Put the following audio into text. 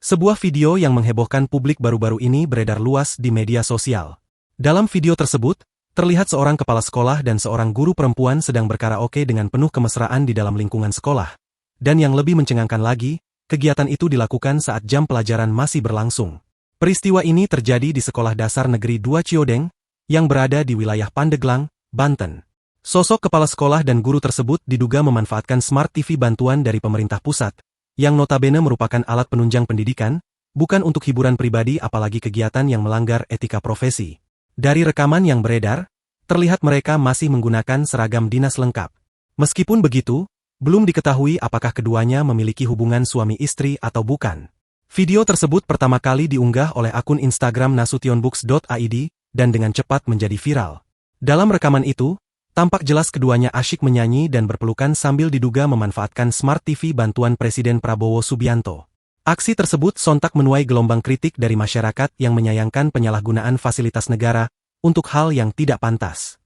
Sebuah video yang menghebohkan publik baru-baru ini beredar luas di media sosial. Dalam video tersebut, terlihat seorang kepala sekolah dan seorang guru perempuan sedang berkaraoke dengan penuh kemesraan di dalam lingkungan sekolah. Dan yang lebih mencengangkan lagi, kegiatan itu dilakukan saat jam pelajaran masih berlangsung. Peristiwa ini terjadi di Sekolah Dasar Negeri 2 Ciodeng, yang berada di wilayah Pandeglang, Banten. Sosok kepala sekolah dan guru tersebut diduga memanfaatkan Smart TV bantuan dari pemerintah pusat, yang notabene merupakan alat penunjang pendidikan, bukan untuk hiburan pribadi apalagi kegiatan yang melanggar etika profesi. Dari rekaman yang beredar, terlihat mereka masih menggunakan seragam dinas lengkap. Meskipun begitu, belum diketahui apakah keduanya memiliki hubungan suami istri atau bukan. Video tersebut pertama kali diunggah oleh akun Instagram nasutionbooks.id dan dengan cepat menjadi viral. Dalam rekaman itu, tampak jelas keduanya asyik menyanyi dan berpelukan sambil diduga memanfaatkan Smart TV bantuan Presiden Prabowo Subianto. Aksi tersebut sontak menuai gelombang kritik dari masyarakat yang menyayangkan penyalahgunaan fasilitas negara untuk hal yang tidak pantas.